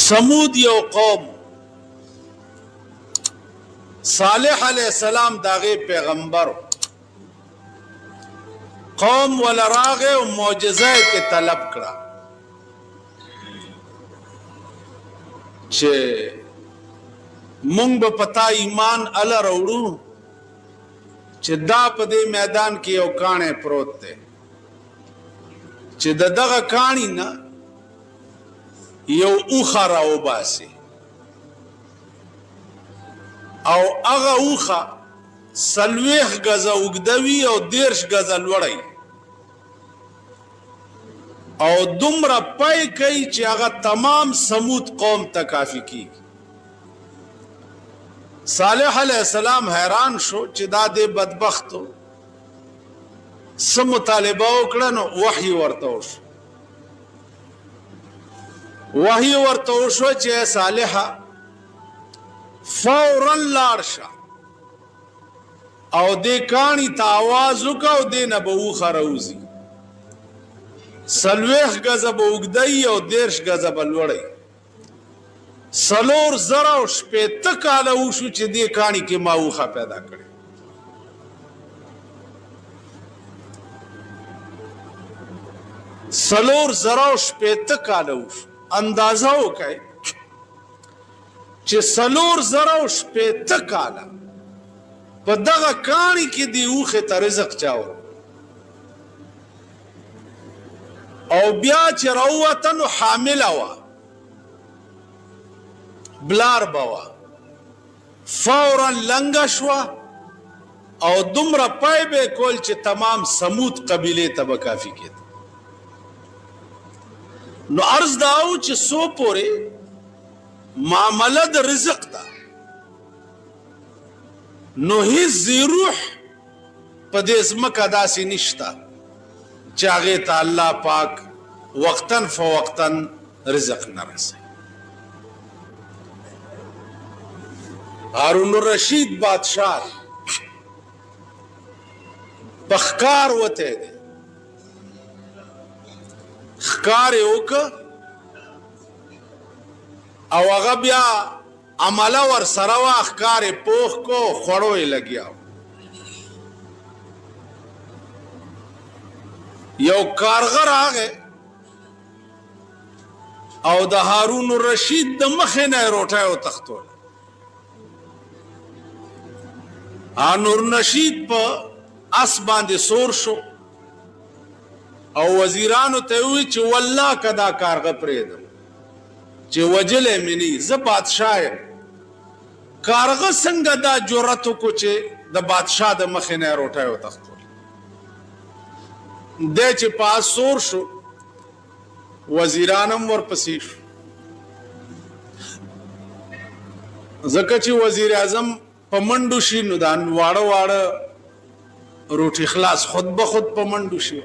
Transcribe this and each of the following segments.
समूद यो कौम सालेह अलैहिस्सलाम दागे पैगंबर कौम वाला रागे और मौजज़ा के तलब करा चे मुंग ब पता ईमान अला रौड़ू चे दा पदे मैदान के यो काने प्रोत थे चे दगा कानी ना यो ऊखा राओ बासी او اغا اوخا سلویخ گزا اگدوی او دیرش گزا لوڑی او دمرا پای کئی چی اغا تمام سمود قوم تا کافی کی صالح علیہ السلام حیران شو چی دا دے بدبختو سم مطالبہ اکڑنو وحی ورطوش وحی ورطوشو چی اے صالحہ فوراً لارشا او دے کانی تا آوازو کا او دے نبو خروزی سلویخ گزب اگدئی او دیرش گزب الوڑی سلور زرا او شپیت کالا اوشو چی دے کانی کے ماوخا پیدا کرے سلور زرا او شپیت کالا اوشو اندازہ ہو کئے چې سلور زره او شپېته کاله په دغه کاڼي کې د اوښې ته رزق چاو او بیا چې راووته نو حامله وه بلار به وه فورا لنګه شوه او دومره پای به یې کول چې تمام سمود قبیلې ته به کافي کېده نو عرض دا و چې څو پورې معاملہ د رزق دا نو هیڅ روح په دې ځمکه داسې نشته چې هغې ته الله پاک وقتاً فوقتاً رزق نه رسوي هارون الرشید بادشاہ په ښکار وتی دی ښکار یې وکړه او هغه بیا عمله ور سره وه ښکار یې پوخ کو خوړو یې لګیا یو کارغه راغی او د هارون الرشید د مخې نه یې روټۍ وتښتوله هارون الرشید په اس باندې سور شو او وزیرانو ته یې وویل چې والله که دا کارغه پرېږدم چې وجلې مې نه زه بادشاه یم کارغه څنګه دا جرأت وکړو چې د بادشاه د مخې نه یې روټۍ وتښتول دی چې پاس سور شو وزیران هم ورپسې شو ځکه چې وزیر اعظم په منډو شي نو دا واړه واړه روټي خلاص خود به خود په منډو شي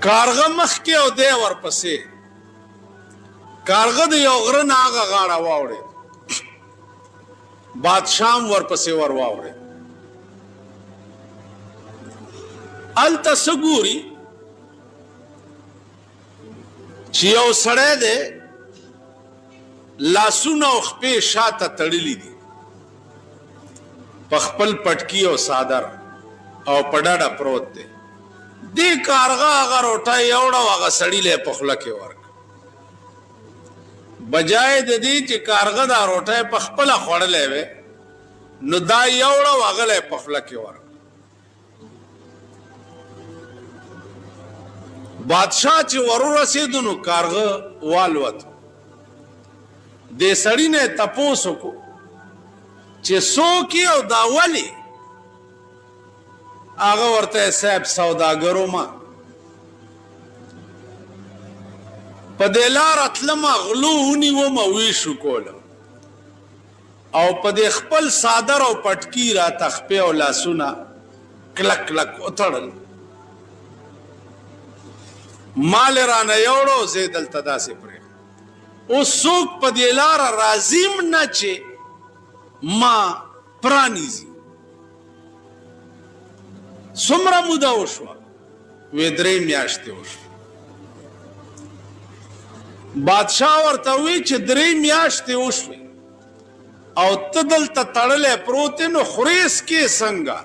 کارغه مخکې او دی ورپسې کارغه د یو غره نه هغه غاړه واوړېد بادشاه هم ورپسې ور واوړېد هلته څه ګوري چې یو سړی دی لاسونه او خپې شاته تړلي دي په خپل پټکي او څادر او په ډډه پروت دی دی کارغه هغه روټۍ یوړه او هغه سړي له یې په خوله کې ورکړه بجای د دې چې کارغه دا روټۍ په خپله خوړلی وی نو دا یوړه او هغه له یې په خوله کې ورکړه بادشاه چې ورورسېدو نو کارغه والوت دې سړي نه یې تپوس وکړو چې څوک یې او دا ولې هغه ورته صاحب سوداګرو ما په دې لاره تلمه غلو ونیومه ویشو کولم او په دې خپل څادر او پټکي راته خپې او لاسونه کلک کلک وتړل مال یې رانه یوړو زه یې دلته داسې پرېږدم اوس څوک په دې لاره راځي م نه چې ما پرانیزي څومره موده وشوه وی 3 میاشتې وشوې. بادشاه ورته وی چې 3 میاشتې وشوې او ته دلته تړلی پروت یې نو خورېس کې څنګه؟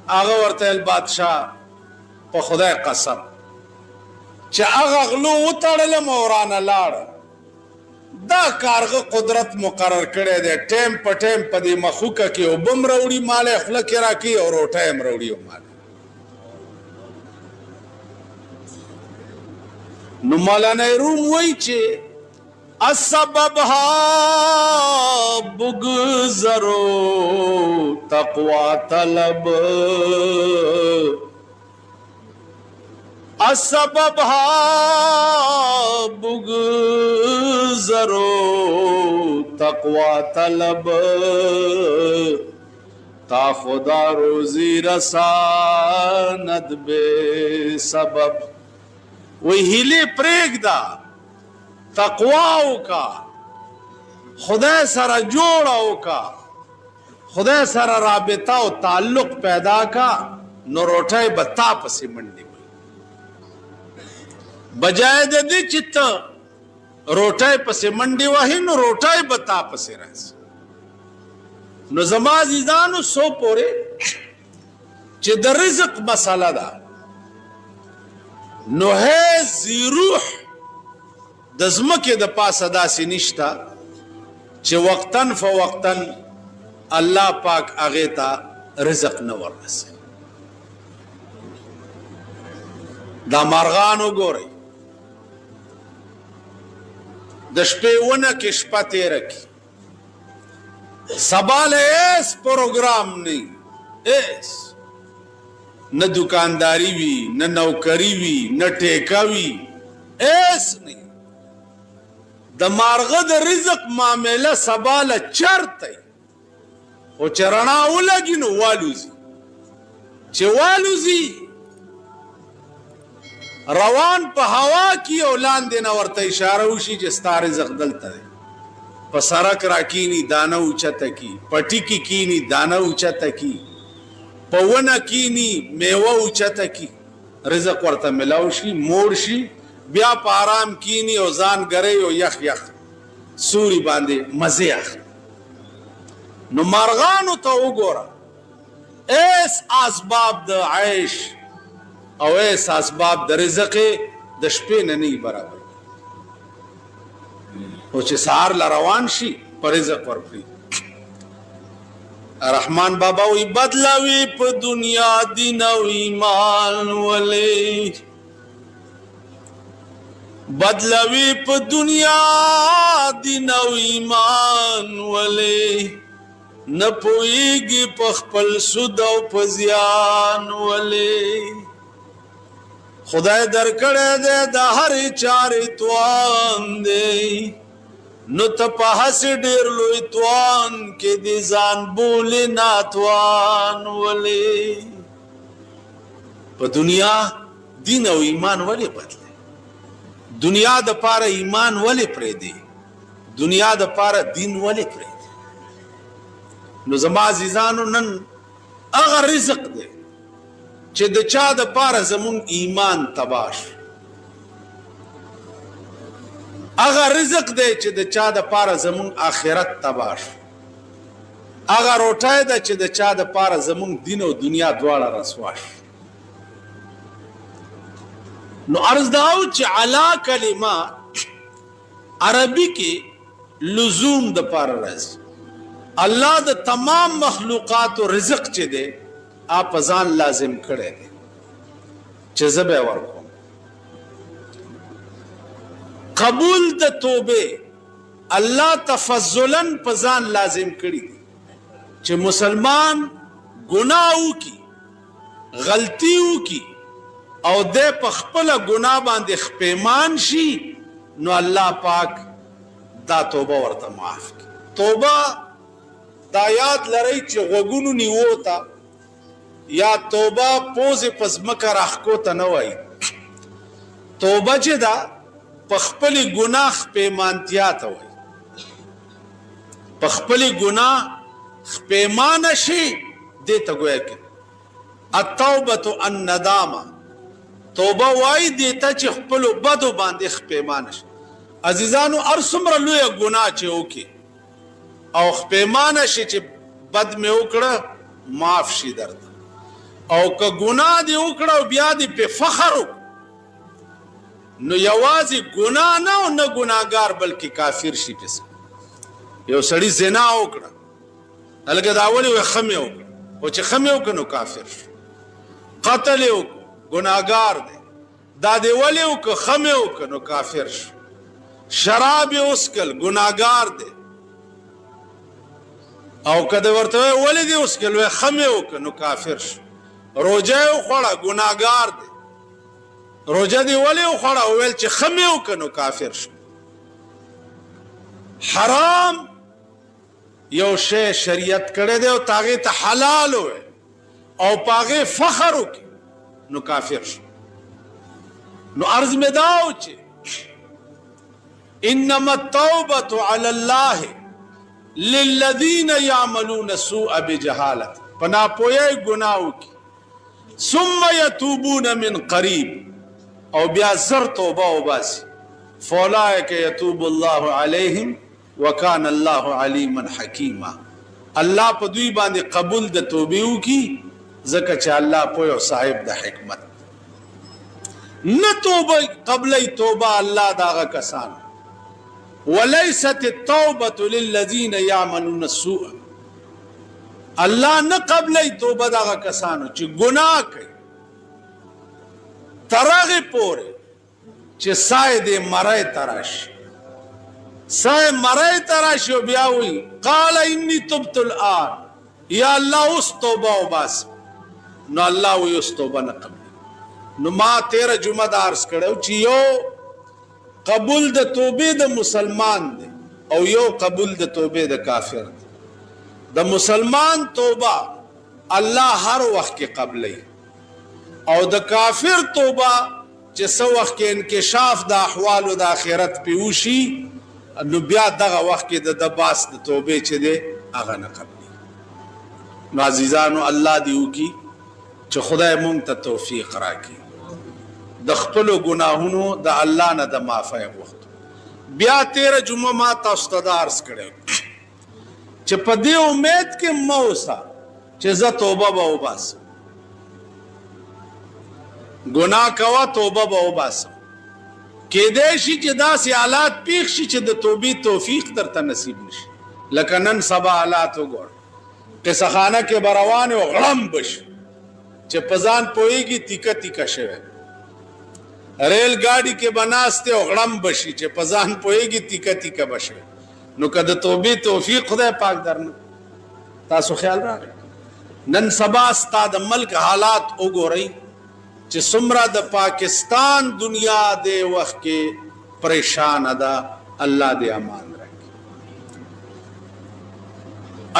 هغه ورته ویل بادشاه په خدای قسم چې هغه غلو وتړلم او رانه لاړه، دا کارغه قدرت مقرر کړی دی، ټیم په ټیم په دې مخوکه کې اوبه م راوړي ماله یې خوله کې راکوي او روټۍ م راوړي ماله. نو مولانا روم وایي چې السبب ها بگذرو تقوا طلب، السبب ها بگذرو تقوا طلب، تا خدا روزی رساند بے سبب. وی ہیلے پریگ دا تقواو کا خدای سره جوړاو کا خدای سره رابطه او تعلق پیدا کا نو روټۍ به تا پسې منډې وي، بجای د دې چې ته روټۍ پسې منډې وهې نو روټۍ به تا پسې راځي. نو زما عزیزانو سو پورې چې د رزق مسله ده نو هیڅ روح د ځمکې د پاسه داسې نشته چې وقتاً فوقتاً الله پاک هغې ته رزق نه وررسوي. دا مارغان وګورئ د شپې ونه کې شپه تېره کړي، سبا له هېڅ پروګرام نه هېڅ، نه دکانداری وي نه نوکري وي نه ټیکه وي، هېڅ نه. د مارغه د رزق معامله سبا له چرته خو چې رڼا ولګي نو والوځي، چې والوځي روان په هوا کې او لاندې نه ورته اشاره وشي چې ستا رزق دلته دی. په سړک راکیني دانه اوچته کی، پټي کې کینی دانه اوچته کی، په ونه کینی میوه اوچته کی، رزق ورته ملاو شي، موړ شي، بیا په آرام کینی او ځان ګرۍ او یخ یخ سوري باندې مزې اخلي. نو مارغانو ته وګوره ایس اسباب د عیش او ایس اسباب د رزق د شپې نه نه برابر، او چې سهار له روان شي په رزق ورکړي. رحمان بابا وی بدلاوی په دنیا دین او ایمان ولې، بدلاوی په دنیا دین او ایمان ولې، نه پوهیږي په خپل سود او په زیان ولې. خدای درکړی دی د هرې چارې توان دی، نو ته په هسې ډېر لوی توان کې د ځان بولې ناتوان ولې. په دنیا دین او ایمان ولې بدلې؟ دنیا د پاره ایمان ولې پرېږدې؟ دنیا د پاره دین ولې پرېږدې؟ نو زما عزیزانو نن هغه رزق دی چې د چا د پاره زمون ایمان تباه شو، هغه رزق دی چې د چا د پاره زمون آخرت تباه شو، هغه روټۍ ده چې د چا د پاره زمون دین او دنیا دواړه رسوا شو. نو عرض داو چې علا کلمه عربي کې لزوم د پاره راځي. الله د تمام مخلوقات و رزق چې دی آپ ځان لازم کړی دی چې زه به ورکوم. قبول د توبه الله تفضلا په ځان لازم کړی دی چې مسلمان ګناه وکړي، غلطي وکړي او د په خپله ګناه باندې خپېمان شي نو الله پاک دا توبه ورته معاف کړي. توبه دا یاد لرئ چې غوږونو نیوو ته یا توبه پوزې په ځمکه راښکو ته نه وایي. توبه چې ده په خپلې ګناه خپېمانتیا ته وایي. په خپلې ګناه خپېمانه شي دې ته ګویا کې التوبه الندامه توبه وای دیتا چې خپل بدو باندې خپېمانه شي. عزیزانو هر څومره لویه ګناه چې وکړي او خپېمانه شي چې بد مې وکړه معاف شي درته، او که ګناه دې وکړه او بیا دې په فخر وکړه نو یوازې ګناه نه او نه ګناهګار بلکې کافر شي. پس یو سړی زنا وکړه هلکه دا اولې وایي ښه مې وکړه، او چې ښه مې وکړه نو کافر شو. قتل یې وکړه ګناهګار دی، دا دې ولې وکړه ښه مې وکړه نو کافر شو. شراب یې وڅښل ګناهګار دی، او که دې ورته وایي ولې دې وڅښل وایي ښه مې وکړه نو کافر شو. روژه یې وخوړه ګناهګار دی، روژه دې ولې وخوړه وویل چې ښه مې وکړه نو کافر شو. حرام یو شی شریعت کړی دی او هغې ته حلال وویل او په هغې فخر وکړي نو کافر شو. نو عرض مې دا و چې انما التوبة على الله للذین یعملون السوء بجهالة، په ناپوهۍ ګناه وکړي ثم یتوبون من قریب او بیا زر توبه وباسي فاولئک یتوب الله علیهم وکان الله علیما حکیما. الله په دوی باندې قبول د توبې وکړي ځکه چې الله پوه او صاحب د حکمت. نه توبه قبلې توبه الله داغه کسان وليست التوبة للذين يعملون السوء، الله نه قبلې توبه داغه کسانو چې ګناه کوي ترغه پورې چې سای دې مړی تراشي، سای مړی تراشي بیا وي قال اني تبت الان یا الله اوس توبه وباس نو الله وي اوس توبه نه قبل. نو ما 13 جمعه د عرض کړو چې یو قبول د توبې د مسلمان دی او یو قبول د توبې د کافر دی. د مسلمان توبه الله هر وخت کې قبلې او د کافر توبه چې څو وخت کې انکشاف د احوال د آخرت پیوشي نو بیا دغه وخت کې د باس د توبې چې دی هغه نه قبلې. نو عزیزانو الله دې وکړي چې خدای مونږ ته توفیق راکړي د خپلو ګناهونو د الله نه د معافۍ وخت. بیا 13 جمعه ما تاسو ته عرض کړی چې په دې امید کې مه اوسه چې زه توبه به وباسم، ګناه کوه توبه به وباسم. کېدای شي چې داسې حالات پیښ شي چې د توبې توفیق درته نصیب نشي. لکه نن سبا حالات وګوره، قصه خانه کې به روان یو غړم بشي چې په ځان پوهېږي تیکه تیکه شوی، ریل ګاډي کې به ناست او غړم بشي چې په ځان پوهېږي تیکه تیکه به شوی. نو که د توبې توفیق خدای پاک درنه تاسو خیال راغی. نن سبا ستا د ملک حالات وګورئ چې څومره د پاکستان دنیا د وخت کې پریشان ده. الله دې امان راکړي.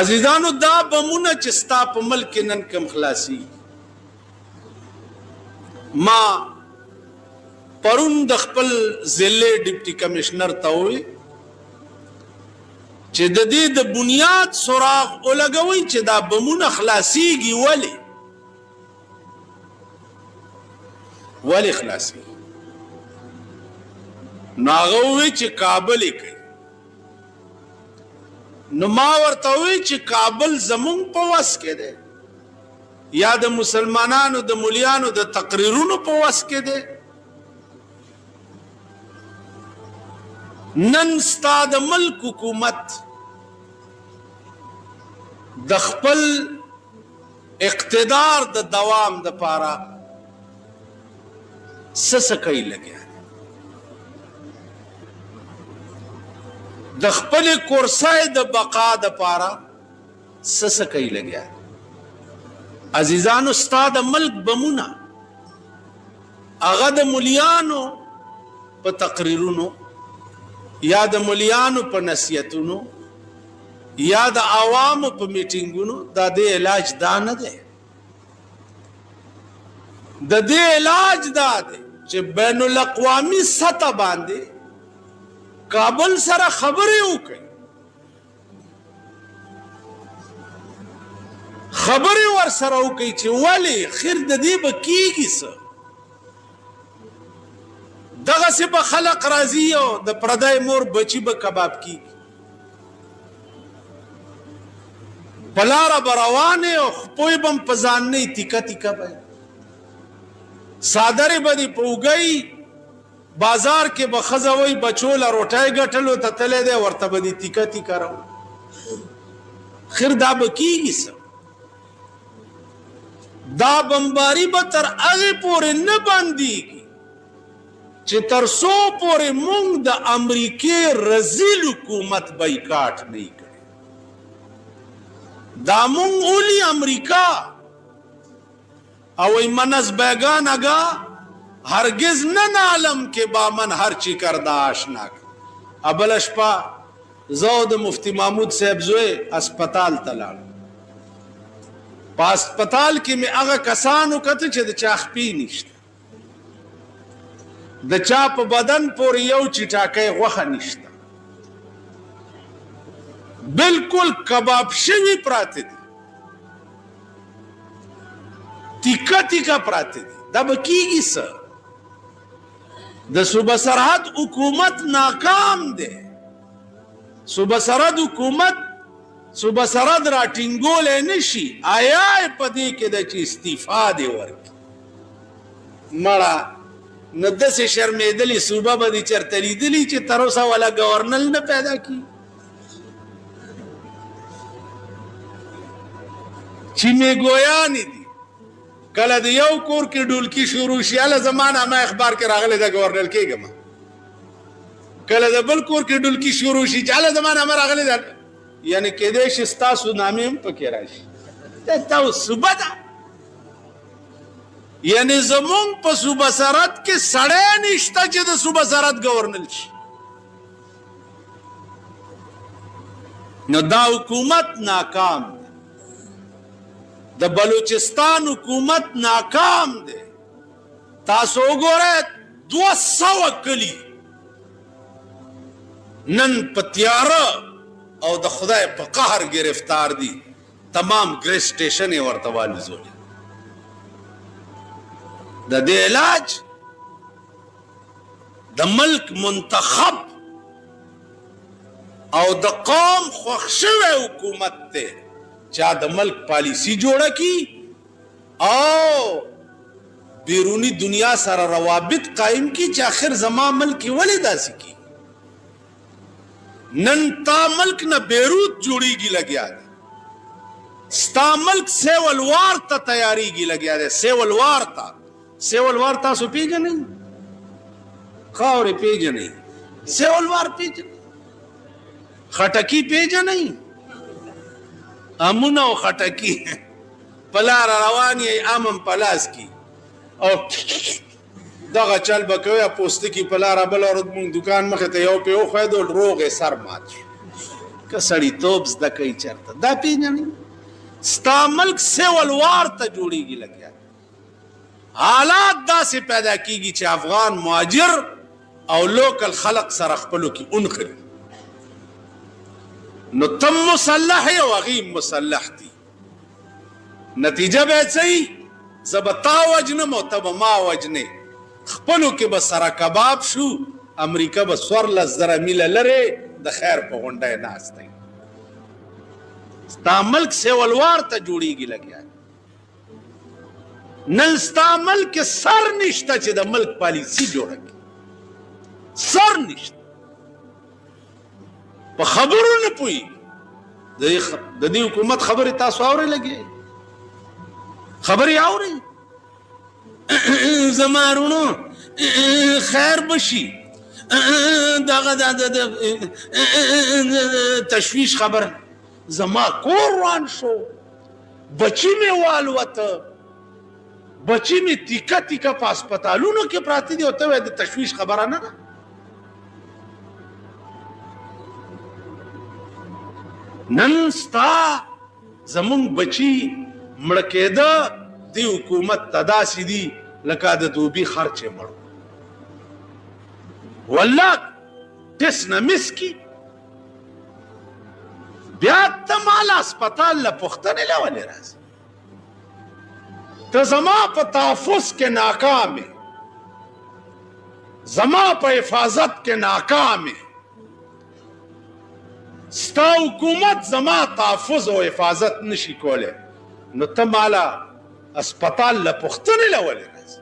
عزیزانو دا بمونه چې ستا په ملک نن کم خلاصي. ما پرون د خپل ضلع ډیپټي کمشنر ته وویل چې د دې د بنیاد سراغ ولګوئ چې دا بمونه خلاصيږي. ولې خلاصيږي؟ نو هغه وویل چې کابل یې کوي. نو ما ورته وویل چې کابل زمونږ په وس کې دی یا د مسلمانانو د مولیانو د تقریرونو په وس کې دی؟ نن ستا د ملک حکومت د خپل اقتدار د دوام د پاره سسکای لګیا، د خپل کرسۍ د بقا د پاره سسکای لګیا. عزیزانو ستا د ملک بمونه هغه د مولیانو په تقریرونو یا د مولیانو په نصیحتونو یا د عوامو په میټینګونو دا د علاج دا نه دی. د دې علاج دا دی چې بین الاقوامی سطح باندې کابل سره خبرې وکړي، خبرې ورسره وکړئ چې ولې خیر د دې به کېږي څه. دغسې به خلق راځي او د پردی مور بچي به کباب کېږي. په لاره به روانې او خپوی به هم په ځان نه تیکه تیکه به څادرې به دې په اوږی بازار کې به ښځه وایي بچو له روټۍ ګټلو ته تللی دی ورته به دې تیکه تیکه راو. خیر دا به کېږي څه؟ دا بمباری به تر هغې پورې نه بندېږي چې تر څو پورې مونږ د امریکې رزیل حکومت بایکاټ نه یې کړی. دا مونږ اولی امریکا او منز بیگان اگا هرگز نه نالم که با من هرچی کرده آشنا کړ. بله شپه زه د مفتی محمود صاحب زوی اسپتال ته لاړم. په اسپتال کې مې هغه کسان وکتل چې د چا خپې نشته، د چا په بدن پورې یو چټاکی غوښه نشته، بالکل کباب شوي پراته دي، تیکه تیکه پراته دي. دا به کېږي څه؟ د صوبه سرحد حکومت ناکام دی. صوبه سرحد حکومت صوبه سرحد را ټینګولی نه شي. آیا په دې کې ده چې استعفا دې ورکړي؟ مړه نو داسې شرمېدلې صوبه به دې چېرته لیدلي چې تر اوسه والا ګورنل نه پیدا کړي چې میګویانې دي. کله د یو کور کې ډولکي شروع شي هله زما نامه اخبار کې راغلی ده ګورنل کېږم. کله د بل کور کې ډولکي شروع شي چې هله زما نامه راغلی ده، یعنی کېدی شي ستاسو نامې هم پکې راشي. دا تاسو صوبه ده. یعنی زمونږ په صوبه سرحد کې سړی نشته چې د صوبه سرحد ګورنل شي. نو دا حکومت ناکام دی. د بلوچستان حکومت ناکام دی. تاسو وګورئ 200 کلي نن په تیاره او د خدای په قهر گرفتار دي. تمام ګریس سټیشن یې ورته والوزولي. د دې علاج د ملک منتخب او د قوم خوښ شوی حکومت دی چا د ملک پالیسی جوړه کی او بیرونی دنیا سره روابط قائم کی چې آخر زما ملک ولې داسې کی. نن تا ملک نه بیروت جوړیږي لګیا دی، ستا ملک سیول وار ته تیاریږي لګیا دی. سیول وار ته سیول وار تاسو پیژنئ؟ خاورې پیژنئ؟ سیول وار پیژنئ؟ خټکي پیژنئ؟ امونه او خټکي په لاره روان یې امم په لاس کې او دغه چل به کوي پوستکي په لاره بله ورځ مونږ دوکان مخې ته یو پې وښویدو روغ یې سر مات شو. که سړیتوب زده کوي چېرته دا پیژنئ؟ ستا ملک سیول وار ته جوړیږي لګیا. حالات داسې پیدا کیږي چې افغان مهاجر او لوکل خلق سره خپلو کې اونخلي. نو تم مسلح یې او هغوی مسلح دي. نتیجه به یې څه وي؟ زه به تا وجنم او ته به ما وجنې. خپلو کې به سره کباب شو. امریکا به 14,000 میله لرې د خیر په غونډه یې ناست دی. ستا ملک سیولوار ته جوړیږي لګیا. نن ستا ملک سر نشته چې د ملک پالیسی جوړه کړي. سر نشته. په خبرو نه پوهېږي. د دې حکومت خبرې تاسو اورئ لګیا؟ خبرې اورئ؟ زما وروڼو خیر به شي. دغه تشویش خبره زما کور روان شو، بچی مې والوته، بچی مې تیکه تیکه په هسپتالونو کې پراته دي او ته وایې د تشویش خبره نه ده. نن ستا زمونږ بچي مړه کېده دې حکومت ته داسې دي لکه د دوبي خر چې مړ والله ټس نه مس کی. بیا ته مال هسپتال له پوښتنې له ولې راځې؟ ته زما په تحفظ کې ناکام یې، زما په حفاظت کې ناکام یې، ستا حکومت زما تحفظ او حفاظت نشي کولی، نو ته مالا اسپتال له پوښتنې له ولې راځې؟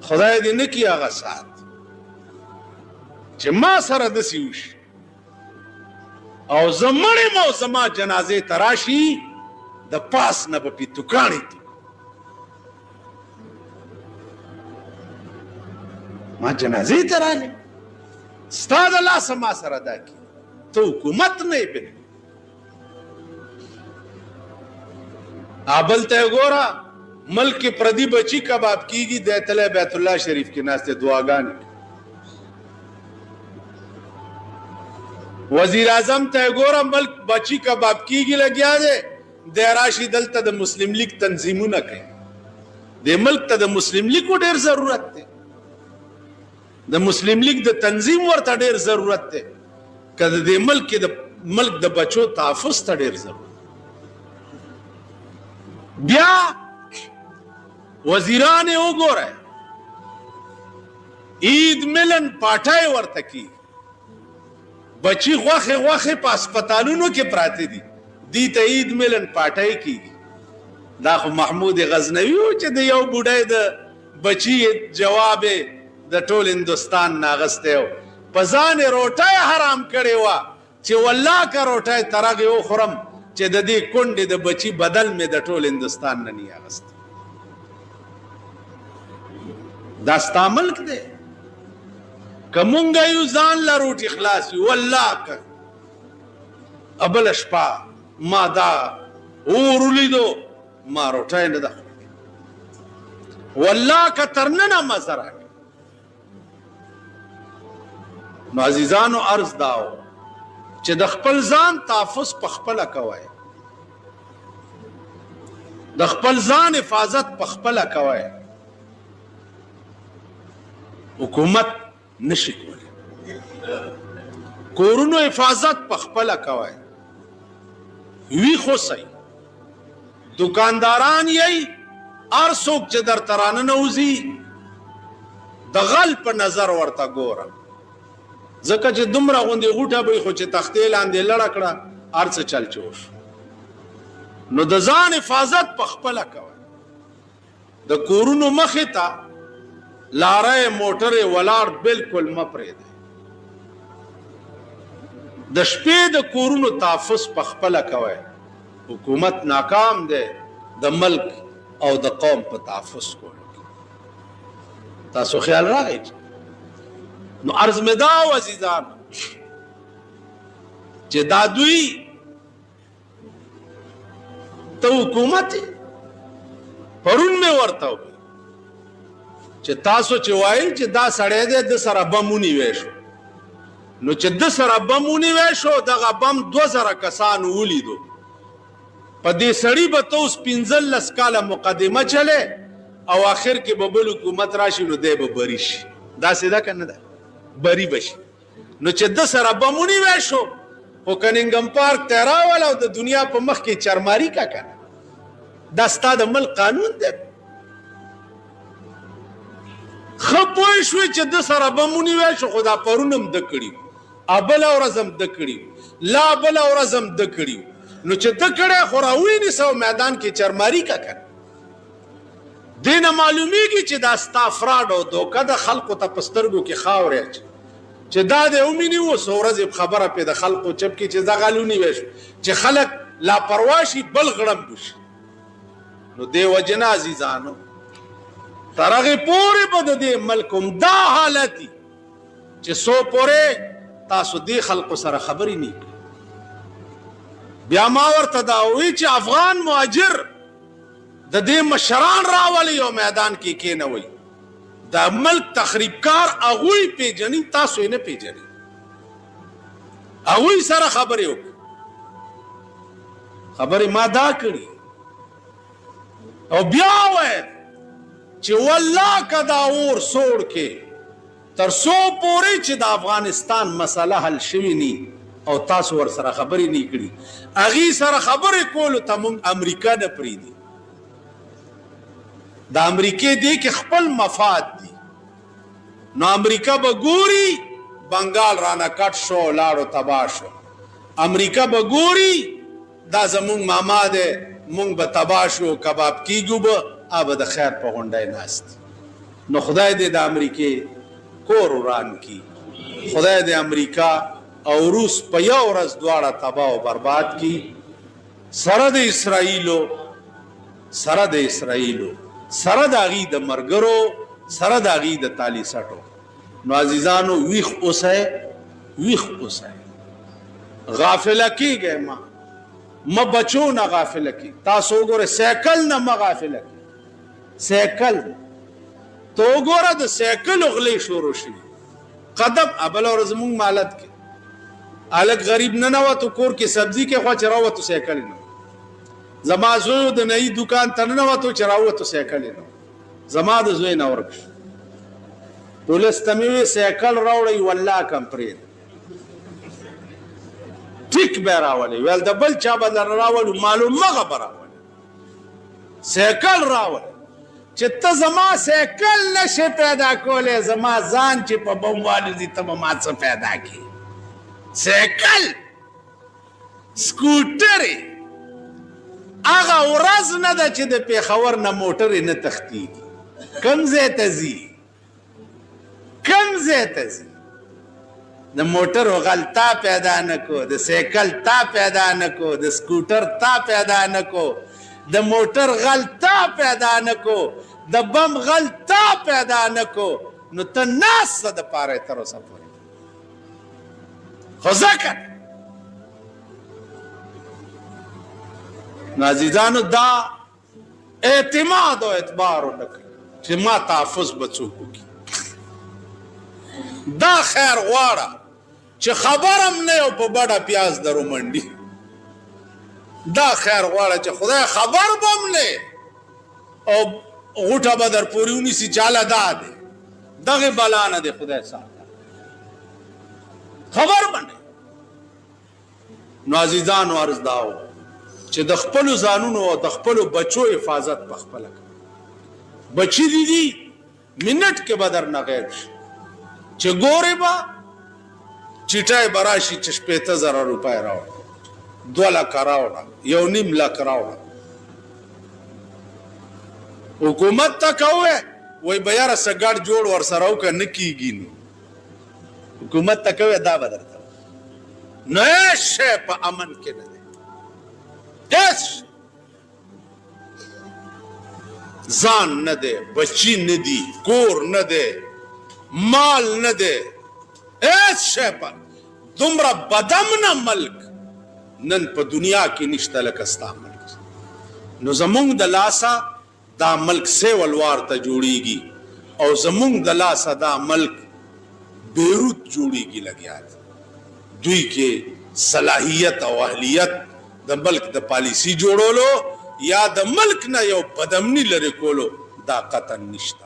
خدای دې نه کړي هغه ساعت چې ما سره داسې وشي او زه مړ یم او زما جنازې ته راشي د پاس نه به پې توکاڼې تو ما جنازې ته راغلې ستا د لاسه ما سره دا کړي، ته حکومت نه یې بلې. بل ته یې ګوره ملک کې پردي بچي کباب کېږي، دی تلی بیت الله شریف کې ناست دی دعاګانې. وزیر اعظم ته یې ګوره ملک بچي کباب کېږي لګیا دی، دی راشي دلته د مسلم لیگ تنظیمونه کوي. دې ملک ته د مسلم لیګو ډېر ضرورت دی، د مسلم لیگ د تنظیم ورته ډېر ضرورت دی، که د دې ملک د بچو تحفظ ته ډېر ضرورت. بیا وزیران یې وګورئ عید ملن پاټای ورته کېږي، بچي غوښې په اسپتالونو کې پراته دي، دې ته عید ملن پاټای کېږي. دا خو محمود غزنوي و چې د یو بوډۍ د بچي جواب د ټول هندوستان نه اخیستی و، په ځان یې روټۍ حرام کړې وه چې والله که روټۍ ترغې وخورم چې د دې کونډې د بچي بدل مې د ټول هندوستان نه نی اخیستی. دا ستا ملک دی، که مونږ یو ځان له روټي خلاص یو، والله که بله شپه ما دا اور ولیدو ما روټۍ نه ده خوړلې، والله که تر ننه مزه راکړي. نو عزیزانو عرض دا و چې د خپل ځان تحفظ په خپله کوئ، د خپل ځان حفاظت په خپله کوئ، حکومت نشي کولی. کورونو حفاظت په خپله کوئ، ویښ اوسئ، دکانداران یئ، هر څوک چې درته راننوځي د غل په نظر ورته ګوره، ځکه چې دومره غوندې غوټه به خو چې تختې لاندې لړه کړه هر څه چل چې وشو. نو د ځان حفاظت په خپله کوئ، د کورونو مخې ته لاره موټرې ولاړ بلکل مه پرېږدئ، د شپې د کورونو تحفظ په خپله کوئ. حکومت ناکام دی د ملک او د قوم په تحفظ کولو کې. تاسو خیال راغی؟ نو عرض مې دا و عزیزان چې دا دوی ته حکومت پرون مې ورته وویل چې تاسو چې وایي چې دا سړی دی د سره بم ونیوی شو، نو چې د سره بم ونیوی شو دغه بم 2000 کسانو ولیدو، په دې سړي به ته اوس 15 کاله مقدمه چلې او آخر کې به بل حکومت راشي نو دی به بری شي. داسې ده که نه ده؟ بری بشي. نو چې د سره بم ونیوی شو خو کنینګم پارک ته راول او د دنیا په مخ کې چرماري کا کنه، دا ستا د ملک قانون دی. ښه پوه شوې چې د سره بم ونیوی شو، خو دا پرون هم ده کړي، بله ورځ هم ده کړي، لا بله ورځ هم ده کړي، نو چې ده کړی خو راونیسه او میدان کې چرماري کا کنه. دې نه معلومیږي چې دا ستا فراډ او دوکه د خلقو ته په سترګو کې خاورې اچي چې دا دې ومیني اوس ورځې خبره پې د خلقو چپ کې چې دغه ونیوی شو چې خلک لاپروا شي بل غړمب شي. نو دې وجې نه عزیزانو تر هغې پورې به د دې ملک هم دا حالت وي چې څو پورې تاسو دې خلقو سره خبرې نه کړي. بیا ما ورته دا ووایي چې افغان مهاجر د دې مشران راولي او میدان کې کېنوي، دا ملک تخریبکار هغوی پیژني، تاسو یې نه پیژني، هغوی سره خبرې وکړي. خبرې ما دا کړي او بیا وویل چې والله که دا اور سوړ کې تر څو پورې چې د افغانستان مسله حل شوي نی او تاسو ور سره خبرې نه کړي، هغې سره خبرې کولو ته موږ امریکا نه پرېږدي، د امریکې دی کې خپل مفاد دي. نو امریکا به ګوري بنگال رانه کټ شو لاړو تباه شو، امریکا به ګوري دا زمونږ ماما دی مونږ به تباه شو کباب کیږو به به د خیر په غونډی ناست. نو خدای دې د امریکې کور وران کی، خدای دې امریکا او روس په یو ورځ دواړه تباه او برباد کی، سره د اسرائیلو سره د هغې د ملګرو سره د هغې د تالي سټو. نو عزیزانو ویښ اوسئ، غافله کیږئ مه بچو نه غافله کی. تاسو وګوره سیکل نه مه غافله کی، سیکل تو وګوره د سیکلو غلې شروع شي قدم بله ورځ زمونږ مالت کې هلک غریب ننوتو کور کې سبزي کې خوا چې راوتو سیکل نه، زما زوی د نهي دوکان ته ننوتو چې راوتو سیکل نه، زما د زوی نه ورک شو. پولیس ته مې وویل سیکل راوړئ والله کم پرېږده ټیک به یې راولئ. ویل د بل چا به در راولو معلوم مغه به راولئ، سیکل راولئ چې ته زما سیکل نشې پیدا کولی، زما ځان چې په بم والوځي ته به ما څه پیدا کړي. سیکل سکوټرې هغه ورځ نه ده چې د پېښور نه موټرې نه تښتېږي. کوم ځای ته ځي د موټرو غل تا پیدا نه کو، د سیکل تا پیدا نه کو، د سکوټر تا پیدا نه کو، د موټر غل تا پیدا نه کو، د بم غل تا پیدا نه کو. نو ته ناسته د پاره تر اوسه پورې خو ځکه نو عزیزانو دا اعتماد او اعتبار ونکړي چې ما تحفظ به څوک وکړي. دا خیر غواړه چې خبرم نه یو په بډه پیاز درو منډي، دا خیر غواړه چې خدای خبر بم نه او غوټه به در پورې ونیسي چې هله دا دی دغې بلا نه دی خدای ساته، خبر به نه. نو عزیزانو عرض دا و چې د خپلو ځانونو او د خپلو بچو حفاظت په خپله کوه. بچي دي منټ کې به در نه غیب شي چې ګورې به چټای به راشي چې 50,000 روپۍ راوړه، 2 لکه راوړه، 1.5 لک راوړه. حکومت ته کوئ وایي به یاره څه ګډ جوړ ورسره وکړه نه کېږي. نو حکومت ته کوئ دا به درته نو هیڅ شی په امن کې نه دی، هیڅ ځان نه دی، بچي نه دي، کور نه دی، مال نه دی، هیڅ شی په دومره بدامنه ملک نن په دنیا کې نشته لکه ستا ملک. نو زمونږ د لاسه دا ملک سیولوار ته جوړیږي او زمونږ د لاسه دا ملک بیروت جوړیږي لګیا دی. دوی کې صلاحیت او اهلیت د ملک د پالیسی جوړولو یا د ملک نه یو بدامني لرې کولو دا قطعا نشته.